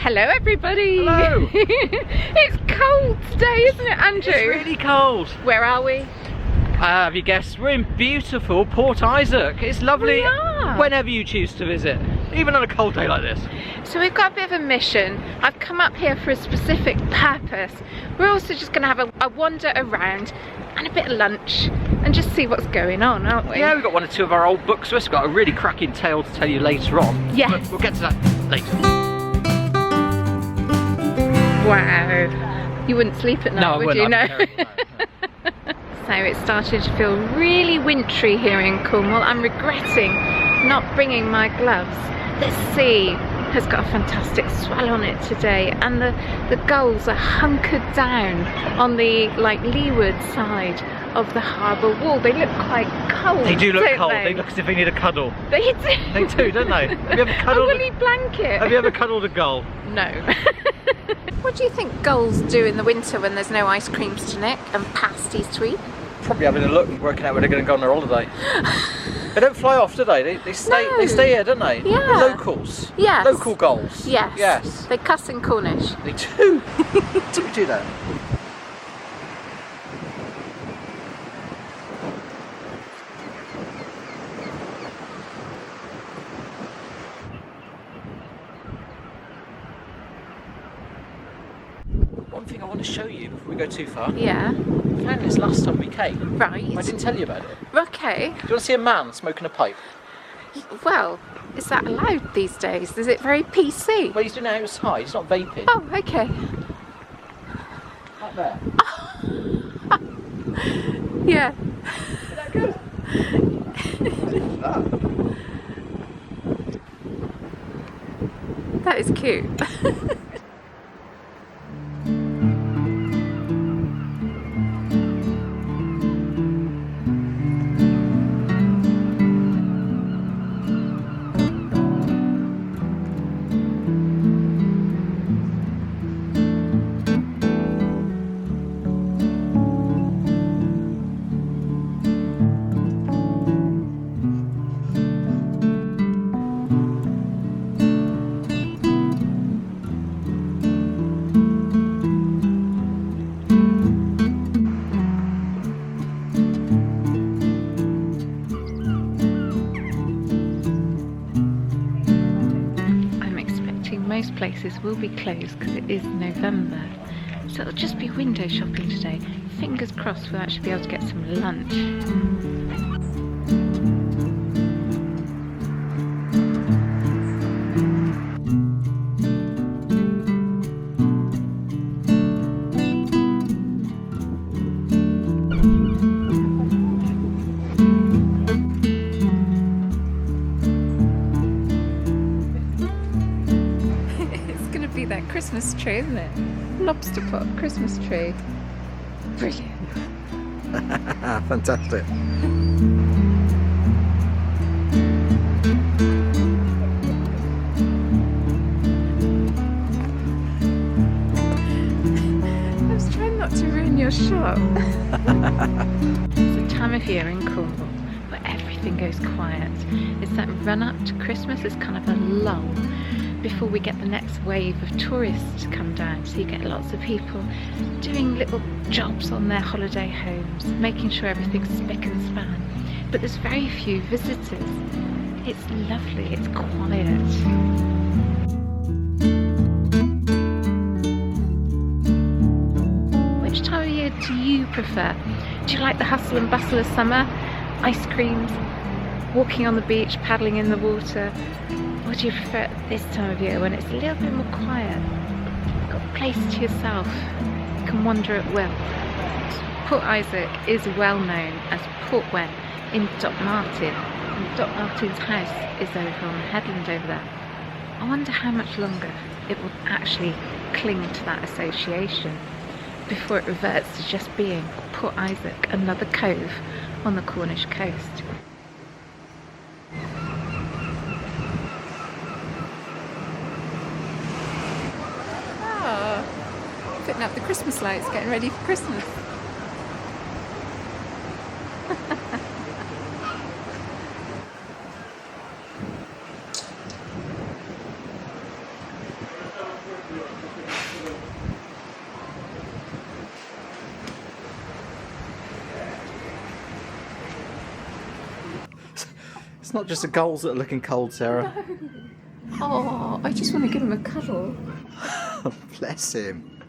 Hello everybody! Hello! It's cold today, isn't it, Andrew? It's really cold. Where are we? Have you guessed? We're in beautiful Port Isaac. It's lovely We are. whenever you choose to visit, even on a cold day like this. So we've got a bit of a mission. I've come up here for a specific purpose. We're also just going to have a wander around and a bit of lunch and just see what's going on, aren't we? Yeah, we've got one or two of our old books. We've got a really cracking tale to tell you later on. Yes. But we'll get to that later. Wow. You wouldn't sleep at night, No, I would wouldn't. you? No. I'd be terrible, no. So it's started to feel really wintry here in Cornwall. I'm regretting not bringing my gloves. The sea has got a fantastic swell on it today, and the gulls are hunkered down on the leeward side of the harbour wall. They look quite cold. They do look don't cold. They? They look as if they need a cuddle. They do. They do, don't they? Have you ever A cuddled? woolly blanket. Have you ever cuddled a gull? No. What do you think gulls do in the winter when there's no ice creams to nick and pasties to eat? Probably having a look, working out where they're going to go on their holiday. They don't fly off, do they? They stay. No. They stay here, don't they? Yeah. They're locals. Yes. Local gulls. Yes. Yes. They cuss in Cornish. They do. Do we do that? One thing I want to show you before we go too far. Yeah. I found this last time we came. Right. I didn't tell you about it. Okay. Do you want to see a man smoking a pipe? Well, is that allowed these days? Is it very PC? Well, he's doing it outside. He's not vaping. Oh, okay. Like there. Yeah. Isn't that good? That is cute. Most places will be closed because it is November, so it'll just be window shopping today. Fingers crossed we'll actually be able to get some lunch. That Christmas tree, isn't it? Lobster pot Christmas tree. Brilliant. Fantastic. I was trying not to ruin your shot. It's a time of year in Cornwall where everything goes quiet. It's that run up to Christmas. It's kind of a lull before we get the next wave of tourists to come down. So you get lots of people doing little jobs on their holiday homes, making sure everything's spick and span. But there's very few visitors. It's lovely, it's quiet. Which time of year do you prefer? Do you like the hustle and bustle of summer? Ice creams, walking on the beach, paddling in the water? Or do you prefer this time of year when it's a little bit more quiet? You've got a place to yourself. You can wander at will. Port Isaac is well known as Port Wen in Dock Martin. And Dock Martin's house is over on the headland over there. I wonder how much longer it will actually cling to that association before it reverts to just being Port Isaac, another cove on the Cornish coast. Putting up the Christmas lights, getting ready for Christmas. It's not just the gulls that are looking cold, Sarah. No. Oh, I just want to give him a cuddle. Bless him.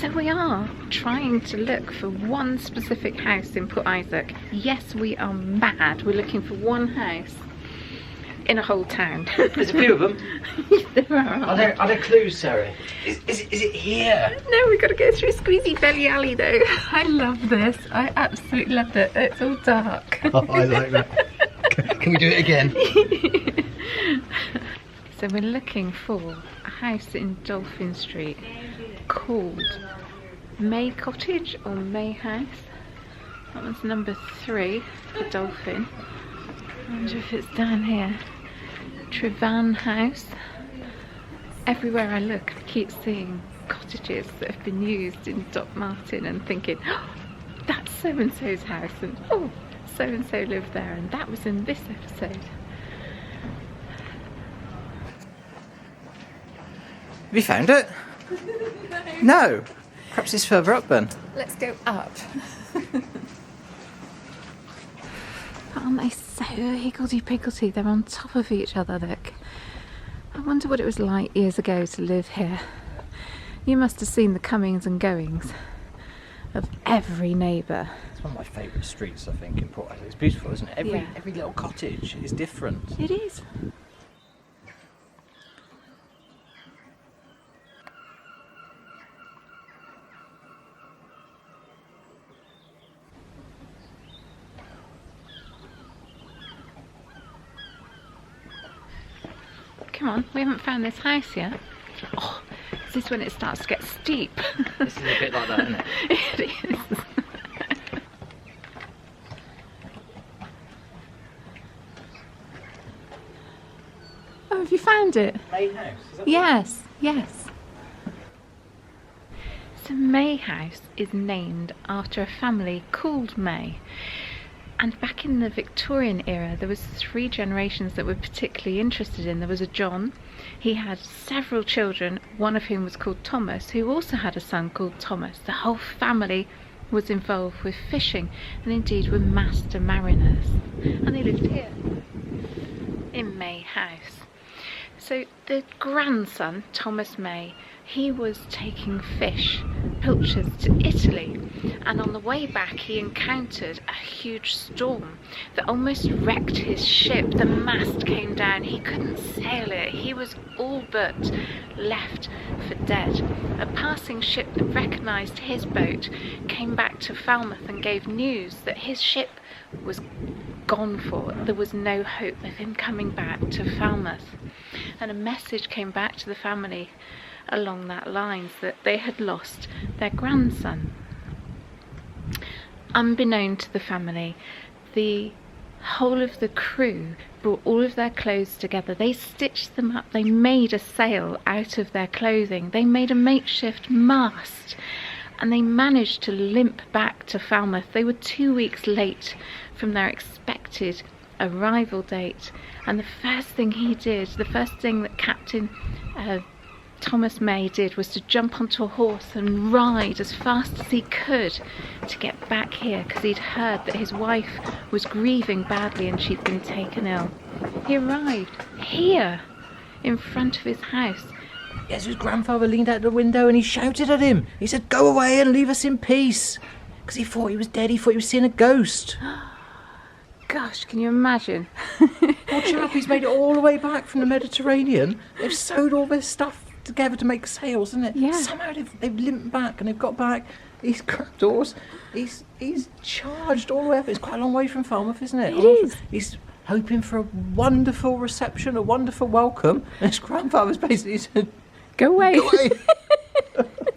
So we are trying to look for one specific house in Port Isaac. Yes, we are mad. We're looking for one house in a whole town. There's a few of them. There are. Are there clues, Sarah? Is it here? No, we've got to go through a squeezy belly alley though. I love this. I absolutely loved it. It's all dark. Oh, I like that. Can we do it again? So we're looking for a house in Dolphin Street called May Cottage or May House. That one's number 3 for Dolphin. I wonder if it's down here. Trevan House. Everywhere I look, I keep seeing cottages that have been used in Doc Martin and thinking, oh, that's so-and-so's house, and oh, so-and-so lived there, and that was in this episode. Have you found it? No. Perhaps it's further up then. Let's go up. Aren't they so higgledy-piggledy? They're on top of each other, look. I wonder what it was like years ago to live here. You must have seen the comings and goings of every neighbour. It's one of my favourite streets, I think, in Port Isaac. It's beautiful, isn't it? Yeah. Every little cottage is different. It is. Come on, we haven't found this house yet. Oh, is this when it starts to get steep? This is a bit like that, isn't it? It is. Oh, have you found it? May House, is that Yes, yes. So May House is named after a family called May. And back in the Victorian era, there was 3 generations that were particularly interested in. There was a John. He had several children, one of whom was called Thomas, who also had a son called Thomas. The whole family was involved with fishing, and indeed were master mariners. And they lived here, in May House. So the grandson, Thomas May, he was taking fish, pilchards, to Italy, and on the way back he encountered a huge storm that almost wrecked his ship. The mast came down, he couldn't sail it, he was all but left for dead. A passing ship that recognised his boat came back to Falmouth and gave news that his ship was gone for. There was no hope of him coming back to Falmouth. And a message came back to the family along that lines that they had lost their grandson. Unbeknown to the family, the whole of the crew brought all of their clothes together. They stitched them up. They made a sail out of their clothing. They made a makeshift mast, and they managed to limp back to Falmouth. They were 2 weeks late from their expected arrival date, and the first thing that Captain Thomas May did was to jump onto a horse and ride as fast as he could to get back here, because he'd heard that his wife was grieving badly and she'd been taken ill. He arrived here in front of his house. Yes, his grandfather leaned out the window and he shouted at him. He said, "Go away and leave us in peace." Because he thought he was dead, he thought he was seeing a ghost. Gosh, can you imagine? Poor chap, he's made it all the way back from the Mediterranean. They've sewed all this stuff together to make sails, isn't it? Yeah. Somehow they've limped back and they've got back. He's grabbed doors. He's charged all the way up. It's quite a long way from Falmouth, isn't it? It is. He's hoping for a wonderful reception, a wonderful welcome. And his grandfather's basically said, Go away. "Go away."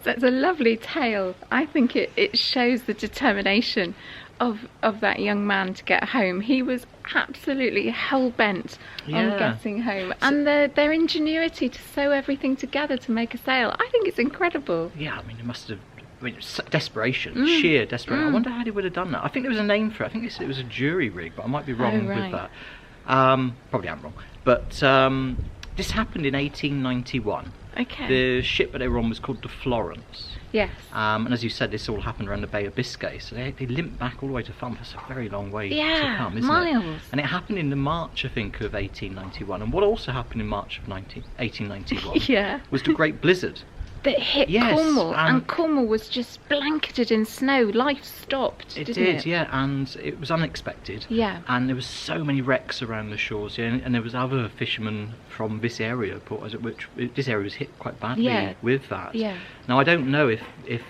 That's a lovely tale. I think it shows the determination of that young man to get home. He was absolutely hell-bent on getting home, and their ingenuity to sew everything together to make a sail. I think it's incredible. Yeah, I mean, it must have. I mean, it's desperation, sheer desperation. I wonder how they would have done that. I think there was a name for it. I think it was a jury rig, but I might be wrong with that. Probably am wrong. But this happened in 1891. Okay. The ship that they were on was called the Florence. Yes. And as you said, this all happened around the Bay of Biscay, so they limped back all the way to Falmouth. That's a very long way to come, isn't miles. it? And it happened in the March, I think, of 1891. And what also happened in March of 1891 Yeah. was the Great Blizzard. That hit Cornwall, and Cornwall was just blanketed in snow. Life stopped. It didn't did, it? yeah, and it was unexpected. Yeah. And there was so many wrecks around the shores, yeah, and there was other fishermen from this area, which this area was hit quite badly with that. Yeah. Now I don't know if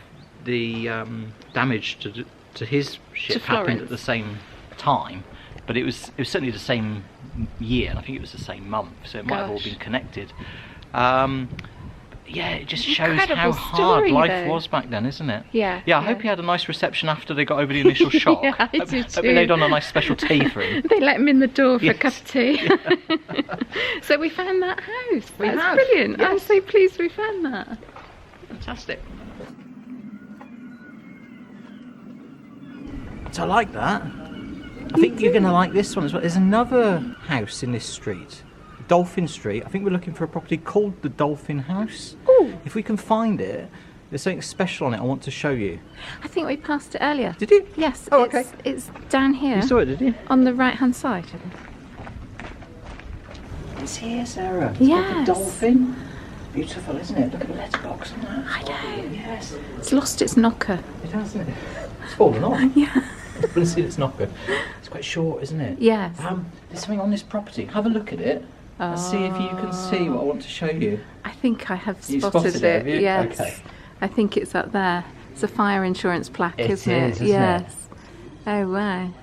the damage to his ship happened at the same time, but it was certainly the same year, and I think it was the same month, so it might have all been connected. Yeah, it just shows how hard life was back then, isn't it? Yeah. Yeah, I hope he had a nice reception after they got over the initial shock. Yeah, I do too. Hope they laid on a nice special tea for him. They let him in the door for a cup of tea. So we found that house. That's brilliant. Yes. I'm so pleased we found that. Fantastic. So I like that. I think you're going to like this one as well. There's another house in this street. Dolphin Street. I think we're looking for a property called the Dolphin House. Ooh. If we can find it, there's something special on it I want to show you. I think we passed it earlier. Did you? Yes. Oh, okay. It's down here. You saw it, did you? On the right hand side. It's here, Sarah. It's yes. got the dolphin. Beautiful, isn't it? Look at the letterbox on that. I know. Yes. It's lost its knocker. It has, isn't it? It's fallen off. Yeah. Let's see its knocker. It's quite short, isn't it? Yes. There's something on this property. Have a look at it. And see if you can see what I want to show you. I think I have You spotted it. Have you? Yes. Okay. I think it's up there. It's a fire insurance plaque, isn't it? Isn't yes. It? Oh wow.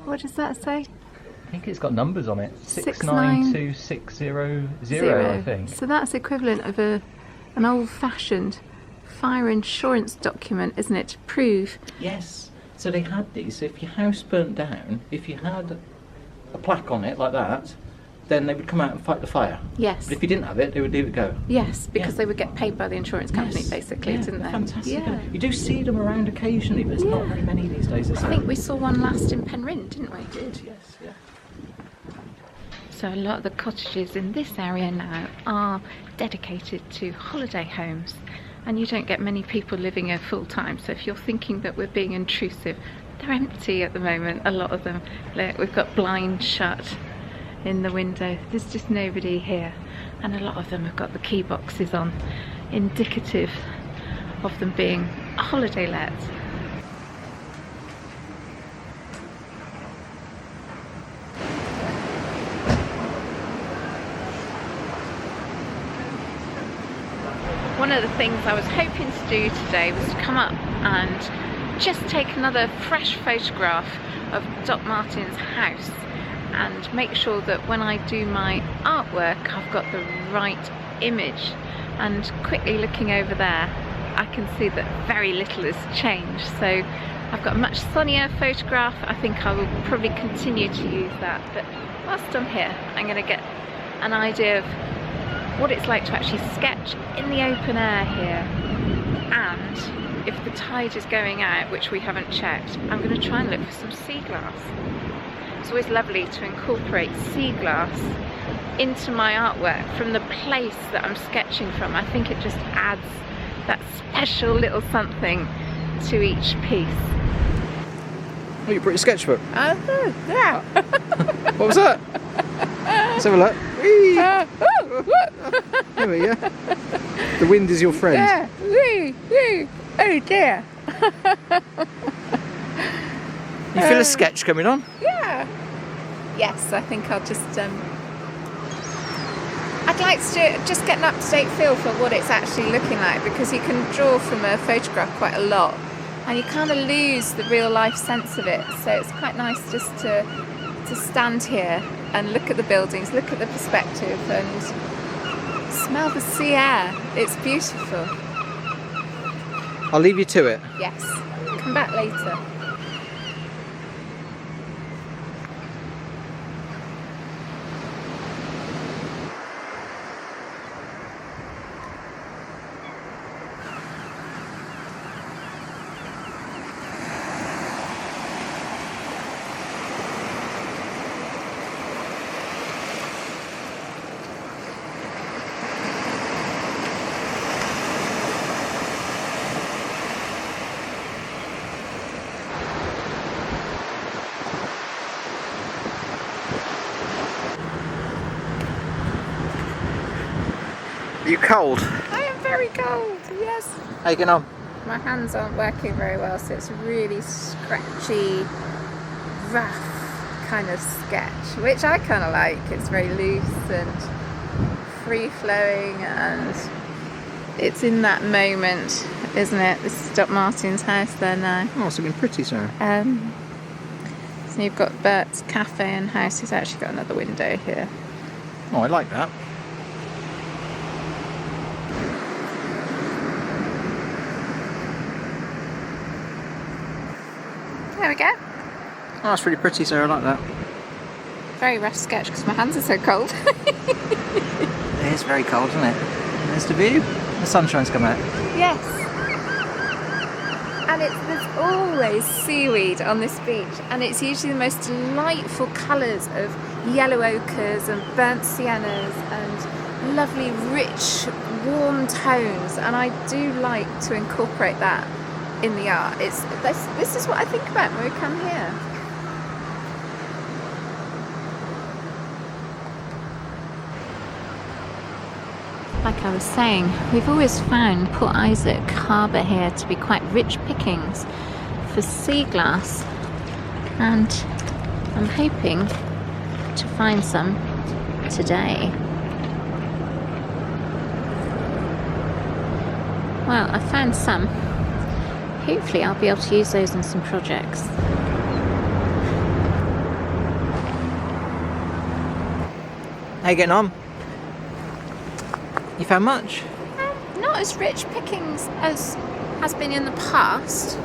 What does that say? I think it's got numbers on it. 692600, I think. So that's equivalent of an old-fashioned fire insurance document, isn't it, to prove? Yes. So they had these. So if your house burnt down, if you had a plaque on it like that, then they would come out and fight the fire. Yes. But if you didn't have it, they would leave it go. Yes, because they would get paid by the insurance company, basically, didn't they? Fantastic. Yeah. You do see them around occasionally, but there's not very many these days, is there? I think we saw one last in Penryn, didn't we? We did, yes, yeah. So a lot of the cottages in this area now are dedicated to holiday homes, and you don't get many people living here full time. So if you're thinking that we're being intrusive, they're empty at the moment, a lot of them. Look, we've got blinds shut in the window, there's just nobody here, and a lot of them have got the key boxes on, indicative of them being holiday lets. One of the things I was hoping to do today was to come up and just take another fresh photograph of Doc Martin's house and make sure that when I do my artwork I've got the right image. And quickly looking over there, I can see that very little has changed, so I've got a much sunnier photograph. I think I will probably continue to use that, but whilst I'm here I'm going to get an idea of what it's like to actually sketch in the open air here. And if the tide is going out, which we haven't checked, I'm going to try and look for some sea glass. It's always lovely to incorporate sea glass into my artwork from the place that I'm sketching from. I think it just adds that special little something to each piece. Oh, you brought your sketchbook? Yeah. What was that? Let's have a look. There we go. The wind is your friend. Yeah. Oh dear. You feel a sketch coming on? Yeah. Yes, I think I'll just I'd like to just get an up-to-date feel for what it's actually looking like, because you can draw from a photograph quite a lot and you kind of lose the real life sense of it. So it's quite nice just to stand here and look at the buildings, look at the perspective and smell the sea air. It's beautiful. I'll leave you to it. Yes. Come back later. Are you cold? I am very cold, yes. How you getting on? My hands aren't working very well, so it's a really scratchy, rough kind of sketch, which I kind of like. It's very loose and free-flowing, and it's in that moment, isn't it? This is Doc Martin's house there now. Oh, it's looking pretty, Sarah. So you've got Bert's cafe and house. He's actually got another window here. Oh, I like that. There we go. Oh, that's really pretty, Sarah. I like that. Very rough sketch because my hands are so cold. It is very cold, isn't it? There's the view. The sunshine's come out. Yes. And there's always seaweed on this beach, and it's usually the most delightful colours of yellow ochres and burnt siennas and lovely, rich, warm tones. And I do like to incorporate that in the art. This is what I think about when we come here. Like I was saying, we've always found Port Isaac Harbour here to be quite rich pickings for sea glass, and I'm hoping to find some today. Well, I found some. Hopefully I'll be able to use those in some projects. How you getting on? You found much? Not as rich pickings as has been in the past.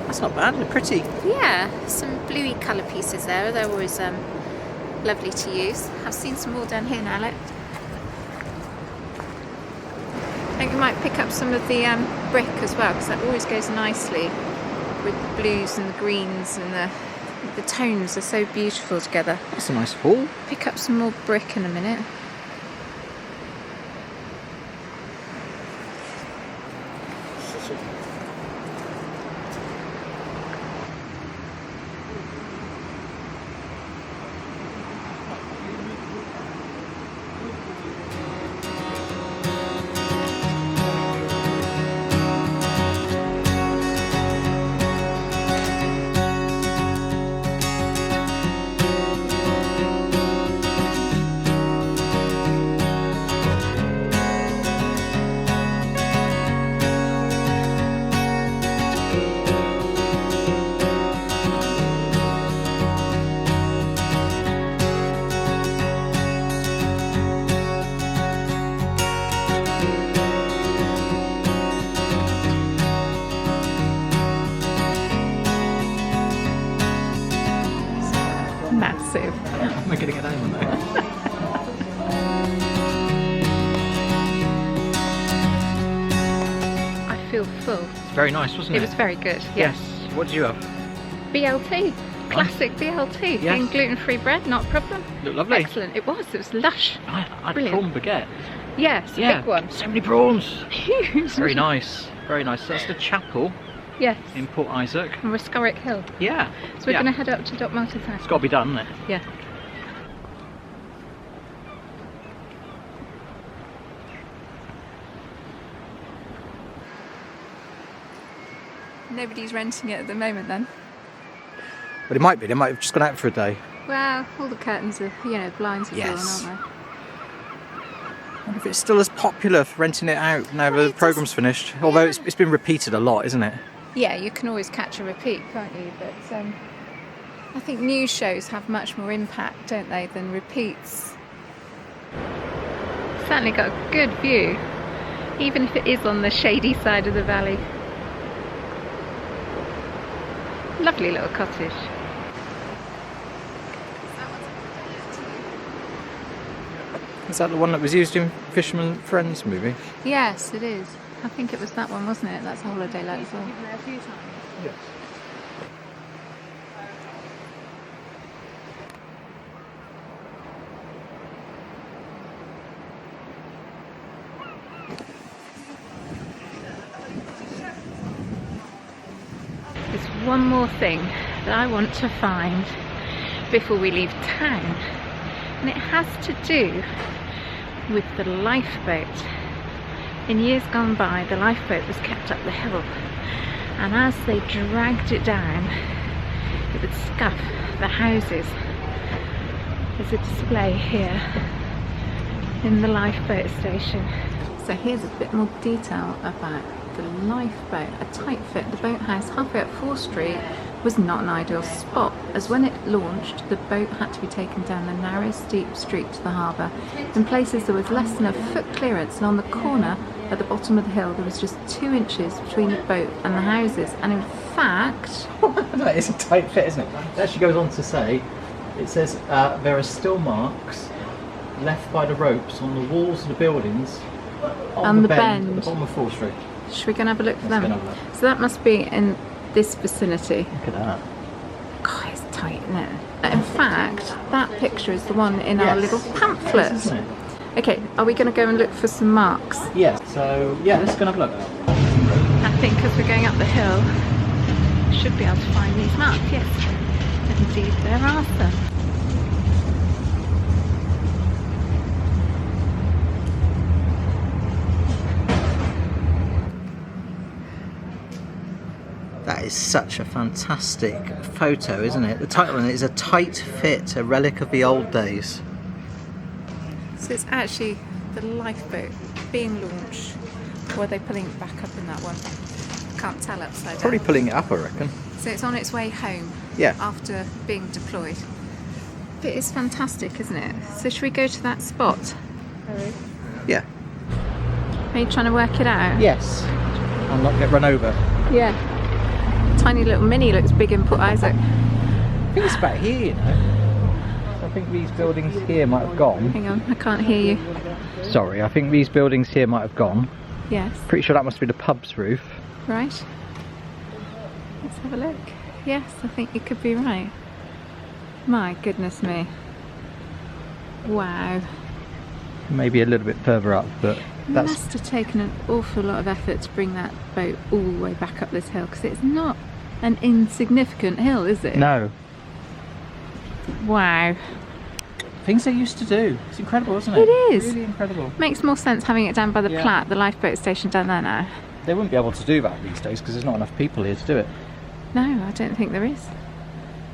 That's not bad, they're pretty. Yeah, some bluey colour pieces there. They're always lovely to use. I've seen some more down here now, look. I think we might pick up some of the brick as well, because that always goes nicely with the blues and the greens, and the tones are so beautiful together. That's a nice haul. Pick up some more brick in a minute. Massive. I'm going to get home on that. I feel full. It's very nice, wasn't it? It was very good. Yes. What did you have? BLT. Classic BLT. Yes. And gluten-free bread, not a problem. Looked lovely. Excellent. It was lush. I had Brilliant. prawn baguette. Yes, Yeah. big one. So many prawns. Huge. Very nice. Very nice. So that's the chapel Yes. in Port Isaac. On Rescorrick Hill. Yeah. So we're going to head up to Doc Martin's house. It's got to be done, isn't it? Yeah. Nobody's renting it at the moment then? But it might be. They might have just gone out for a day. Well, all the curtains are, blinds are Yes. drawn, aren't they? I wonder if it's still as popular for renting it out now Well, the programme's finished. Although it's been repeated a lot, isn't it? Yeah, you can always catch a repeat, can't you? But I think news shows have much more impact, don't they, than repeats. Certainly got a good view, even if it is on the shady side of the valley. Lovely little cottage. Is that the one that was used in Fisherman Friends movie? Yes, it is. I think it was that one, wasn't it? That's a holiday let as well. Yes. There's one more thing that I want to find before we leave town, and it has to do with the lifeboat. In years gone by, the lifeboat was kept up the hill, and as they dragged it down, it would scuff the houses. There's a display here in the lifeboat station. So here's a bit more detail about the lifeboat. A tight fit, the boathouse halfway up 4th Street was not an ideal spot, as when it launched, the boat had to be taken down the narrow, steep street to the harbour. In places there was less than a foot clearance, and on the corner at the bottom of the hill there was just 2 inches between the boat and the houses. And in fact... That is a tight fit, isn't it? It actually goes on to say, it says there are still marks left by the ropes on the walls of the buildings on the bend at the bottom of 4th Street. Should we go and have a look for them? So that must be in this vicinity. Look at that. God, it's tight, isn't it? In fact, that picture is the one in our little pamphlet. Yes, isn't it? Okay, are we going to go and look for some marks? Yes, so yeah, let's go and have a look. I think as we're going up the hill, we should be able to find these marks, yes. Indeed, there are some. That is such a fantastic photo, isn't it? The title on it is A Tight Fit, a relic of the old days. So it's actually the lifeboat being launched. Or are they pulling it back up in that one? Can't tell upside down. Probably pulling it up, I reckon. So it's on its way home. Yeah. After being deployed. But it's fantastic, isn't it? So should we go to that spot? Yeah. Are you trying to work it out? Yes. I'll not get run over. Yeah. Tiny little mini looks big in Port Isaac. I think it's about here, you know. I think these buildings here might have gone. Hang on, I can't hear you. Sorry, I think these buildings here might have gone. Yes. Pretty sure that must be the pub's roof. Right. Let's have a look. Yes, I think you could be right. My goodness me. Wow. Maybe a little bit further up, but that's... Must have taken an awful lot of effort to bring that boat all the way back up this hill, because it's not an insignificant hill, is it? No. Wow. Things they used to do. It's incredible, isn't it? It is. Really incredible. Makes more sense having it down by the Platte, the lifeboat station down there now. They wouldn't be able to do that these days because there's not enough people here to do it. No, I don't think there is.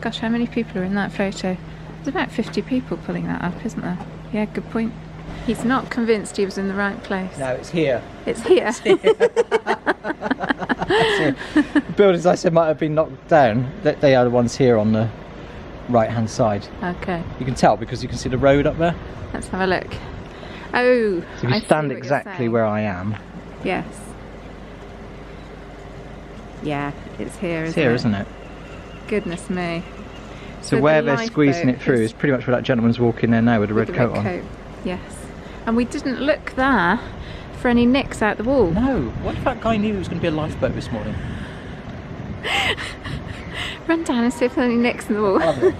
Gosh, how many people are in that photo? There's about 50 people pulling that up, isn't there? Yeah, good point. He's not convinced he was in the right place. No, it's here. It's here. It's here. The buildings I said might have been knocked down. They are the ones here on the right-hand side. Okay. You can tell because you can see the road up there. Let's have a look. Oh, So if you stand exactly where I am. Yes. Yeah, it's here, It's here, isn't it? Goodness me. So where they're squeezing it through is pretty much where that gentleman's walking there now with a red coat on. Yes. And we didn't look there for any nicks out the wall. No. What if that guy knew it was going to be a lifeboat this morning? Run down and see if there's any nicks in the wall. Lovely.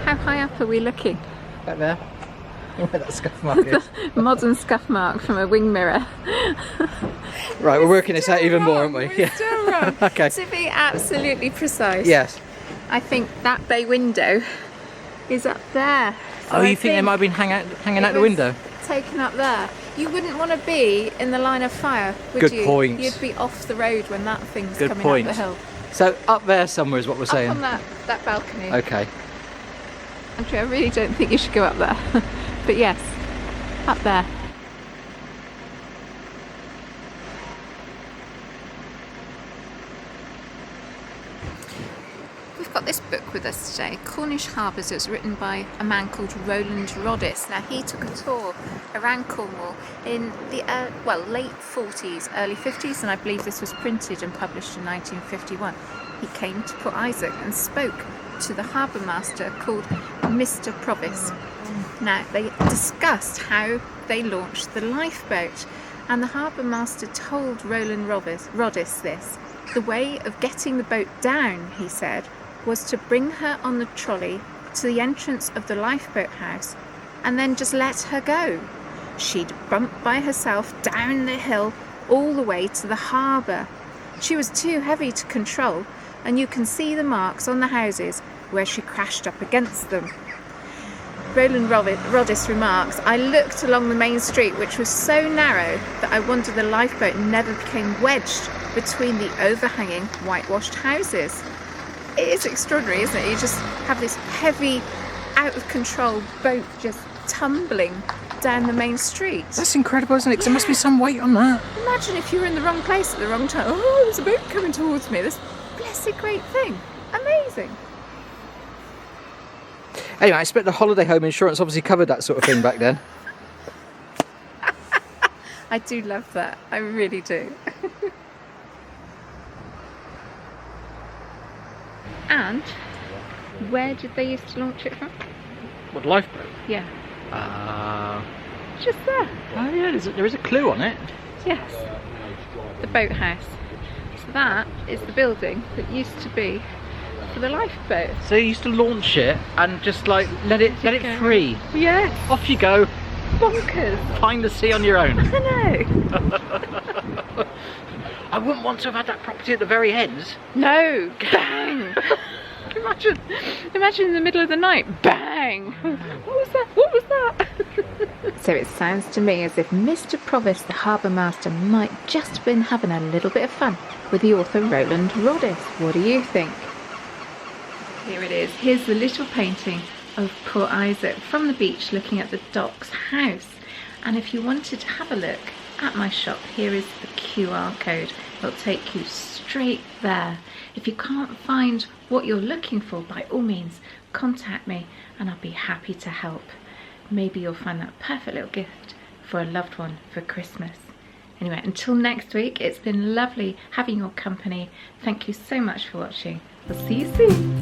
How high up are we looking? Back there. Where that scuff mark is. Modern scuff mark from a wing mirror. Right, we're working this out even more, aren't we? We're still wrong. Okay. To be absolutely precise. Yes. I think that bay window is up there. So Oh, you think they might have been hanging out the window? Taken up there. You wouldn't want to be in the line of fire, would you? Good point. You'd be off the road when that thing's Good coming point. up the hill. So up there somewhere is what we're saying. Up on that balcony. Okay. Actually, I really don't think you should go up there. But yes, up there. We've got this book with us today, Cornish Harbours. It's written by a man called Roland Roddice. Now, he took a tour around Cornwall in the late 40s, early 50s, and I believe this was printed and published in 1951. He came to Port Isaac and spoke to the harbour master called Mr. Provis. Now, they discussed how they launched the lifeboat, and the harbour master told Roland Roddice this. The way of getting the boat down, he said, was to bring her on the trolley to the entrance of the lifeboat house and then just let her go. She'd bump by herself down the hill all the way to the harbour. She was too heavy to control, and you can see the marks on the houses where she crashed up against them. Roland Roddice remarks, I looked along the main street, which was so narrow that I wondered the lifeboat never became wedged between the overhanging whitewashed houses. It is extraordinary, isn't it? You just have this heavy, out of control boat just tumbling down the main street. That's incredible, isn't it? Because there must be some weight on that. Imagine if you were in the wrong place at the wrong time. Oh, there's a boat coming towards me. This blessed great thing. Amazing. Anyway, I expect the holiday home insurance obviously covered that sort of thing back then. I do love that. I really do. And where did they used to launch it from? What, lifeboat? Yeah. Just there. Oh yeah, there is a clue on it. Yes. The boathouse. So that is the building that used to be for the lifeboat. So you used to launch it and just like let it free. Yes. Off you go. Bonkers. Find the sea on your own. I know. I wouldn't want to have had that property at the very end. No. Bang. Imagine in the middle of the night. Bang. What was that? What was that? So it sounds to me as if Mr. Provis, the harbour master, might just have been having a little bit of fun with the author Roland Roddice. What do you think? Here it is. Here's the little painting of poor Isaac from the beach looking at the docks house. And if you wanted to have a look at my shop, here is the QR code. It'll take you straight there. If you can't find what you're looking for, by all means, contact me and I'll be happy to help. Maybe you'll find that perfect little gift for a loved one for Christmas. Anyway, until next week, it's been lovely having your company. Thank you so much for watching. We'll see you soon.